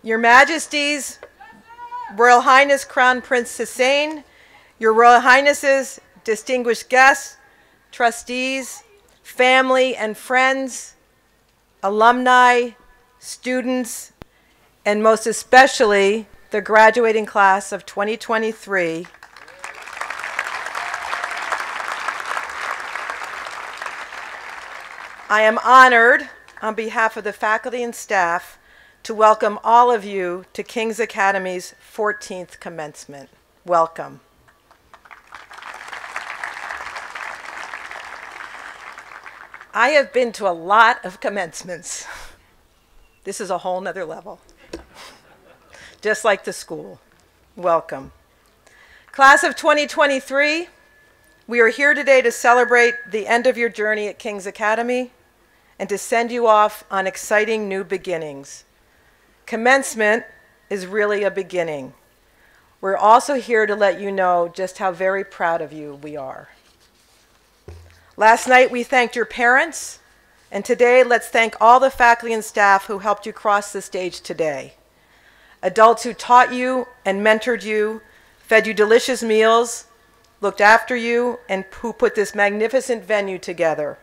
Your Majesties, Royal Highness Crown Prince Hussein, Your Royal Highnesses, distinguished guests, trustees, family and friends, alumni, students, and most especially the graduating class of 2023. I am honored, on behalf of the faculty and staff, to welcome all of you to King's Academy's 14th commencement. Welcome. I have been to a lot of commencements. This is a whole nother level. Just like the school. Welcome. Class of 2023, we are here today to celebrate the end of your journey at King's Academy and to send you off on exciting new beginnings. Commencement is really a beginning. We're also here to let you know just how very proud of you we are. Last night we thanked your parents, and today let's thank all the faculty and staff who helped you cross the stage today. Adults who taught you and mentored you, fed you delicious meals, looked after you, and who put this magnificent venue together.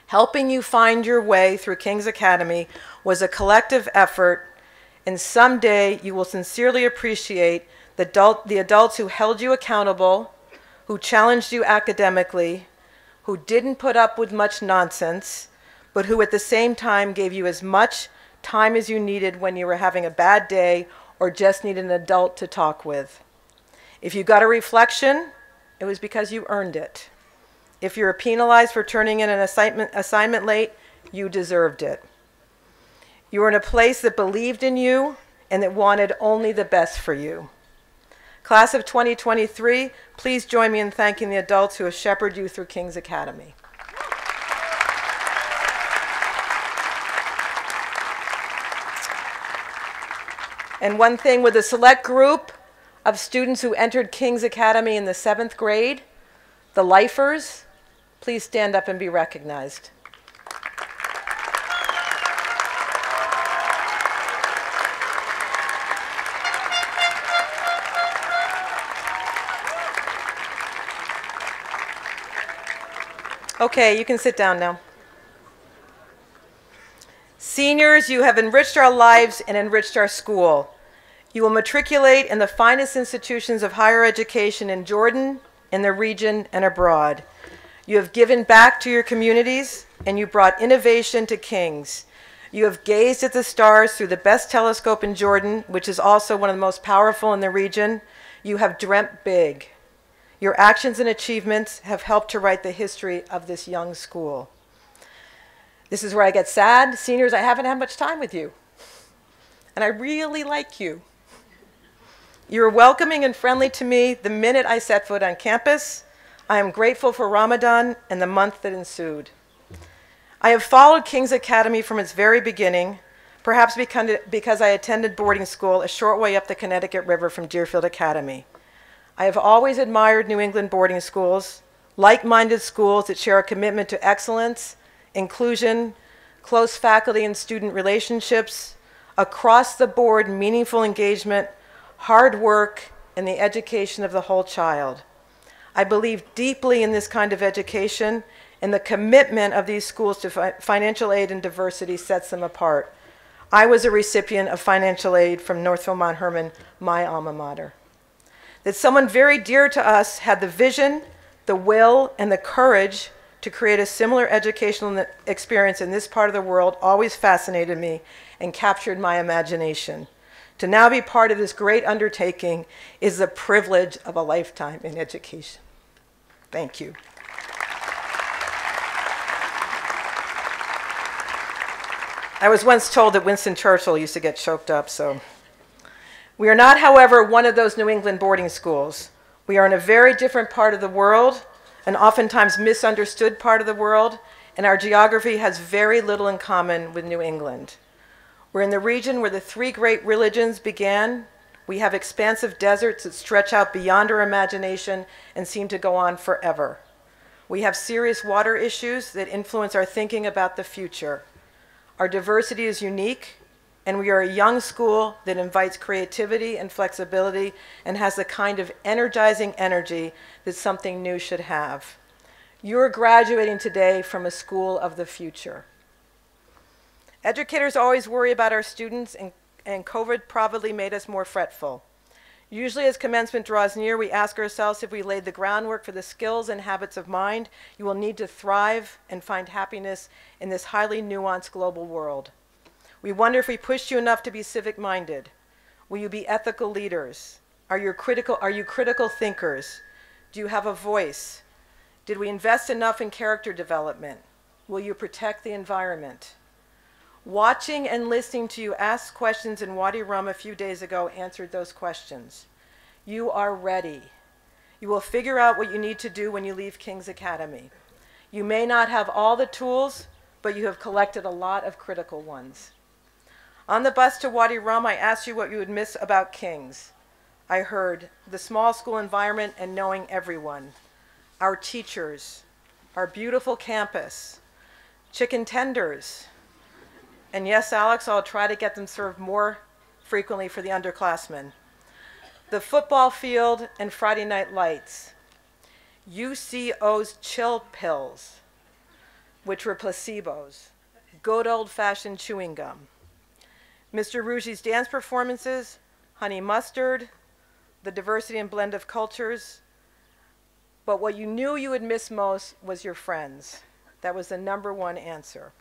Helping you find your way through King's Academy was a collective effort, and someday you will sincerely appreciate the adults who held you accountable, who challenged you academically, who didn't put up with much nonsense, but who at the same time gave you as much time as you needed when you were having a bad day or just needed an adult to talk with. If you got a reflection, it was because you earned it. If you were penalized for turning in an assignment late, you deserved it. You were in a place that believed in you and that wanted only the best for you. Class of 2023, please join me in thanking the adults who have shepherded you through King's Academy. And one thing, with a select group of students who entered King's Academy in the 7th grade, the lifers, please stand up and be recognized. Okay, you can sit down now. Seniors, you have enriched our lives and enriched our school. You will matriculate in the finest institutions of higher education in Jordan, in the region, and abroad. You have given back to your communities, and you brought innovation to King's. You have gazed at the stars through the best telescope in Jordan, which is also one of the most powerful in the region. You have dreamt big. Your actions and achievements have helped to write the history of this young school. This is where I get sad. Seniors, I haven't had much time with you, and I really like you. You were welcoming and friendly to me the minute I set foot on campus. I am grateful for Ramadan and the month that ensued. I have followed King's Academy from its very beginning, perhaps because I attended boarding school a short way up the Connecticut River from Deerfield Academy. I have always admired New England boarding schools, like-minded schools that share a commitment to excellence, inclusion, close faculty and student relationships, across-the-board meaningful engagement, hard work, and the education of the whole child. I believe deeply in this kind of education, and the commitment of these schools to financial aid and diversity sets them apart. I was a recipient of financial aid from Northville Mount Hermon, my alma mater. That someone very dear to us had the vision, the will, and the courage to create a similar educational experience in this part of the world always fascinated me and captured my imagination. To now be part of this great undertaking is the privilege of a lifetime in education. Thank you. I was once told that Winston Churchill used to get choked up, so. We are not, however, one of those New England boarding schools. We are in a very different part of the world, an oftentimes misunderstood part of the world, and our geography has very little in common with New England. We're in the region where the 3 great religions began. We have expansive deserts that stretch out beyond our imagination and seem to go on forever. We have serious water issues that influence our thinking about the future. Our diversity is unique. And we are a young school that invites creativity and flexibility and has the kind of energizing energy that something new should have. You're graduating today from a school of the future. Educators always worry about our students, and COVID probably made us more fretful. Usually as commencement draws near, we ask ourselves if we laid the groundwork for the skills and habits of mind you will need to thrive and find happiness in this highly nuanced global world. We wonder if we pushed you enough to be civic-minded. Will you be ethical leaders? Are you critical thinkers? Do you have a voice? Did we invest enough in character development? Will you protect the environment? Watching and listening to you ask questions in Wadi Rum a few days ago answered those questions. You are ready. You will figure out what you need to do when you leave King's Academy. You may not have all the tools, but you have collected a lot of critical ones. On the bus to Wadi Rum, I asked you what you would miss about King's. I heard the small school environment and knowing everyone, our teachers, our beautiful campus, chicken tenders, and yes, Alex, I'll try to get them served more frequently for the underclassmen. The football field and Friday night lights. UCO's chill pills, which were placebos. Good old-fashioned chewing gum. Mr. Rougi's dance performances, honey mustard, the diversity and blend of cultures. But what you knew you would miss most was your friends. That was the #1 answer.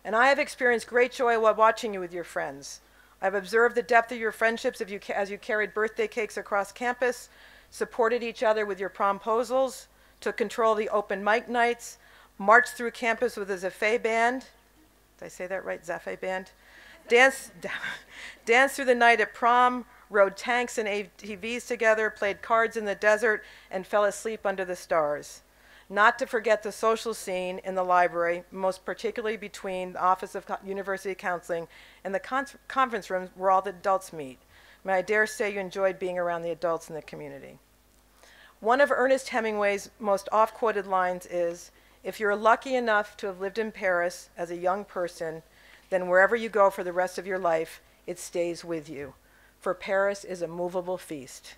And I have experienced great joy while watching you with your friends. I've observed the depth of your friendships as you carried birthday cakes across campus, supported each other with your promposals, took control of the open mic nights, marched through campus with a Zafé band. Did I say that right? Zafé band? Danced through the night at prom, rode tanks and ATVs together, played cards in the desert, and fell asleep under the stars. Not to forget the social scene in the library, most particularly between the Office of University Counseling and the conference rooms where all the adults meet. May I dare say you enjoyed being around the adults in the community. One of Ernest Hemingway's most oft-quoted lines is, "If you're lucky enough to have lived in Paris as a young person, then wherever you go for the rest of your life, it stays with you. For Paris is a movable feast."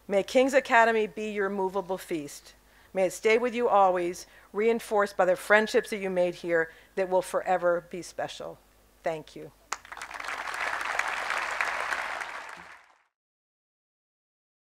May King's Academy be your movable feast. May it stay with you always, reinforced by the friendships that you made here that will forever be special. Thank you.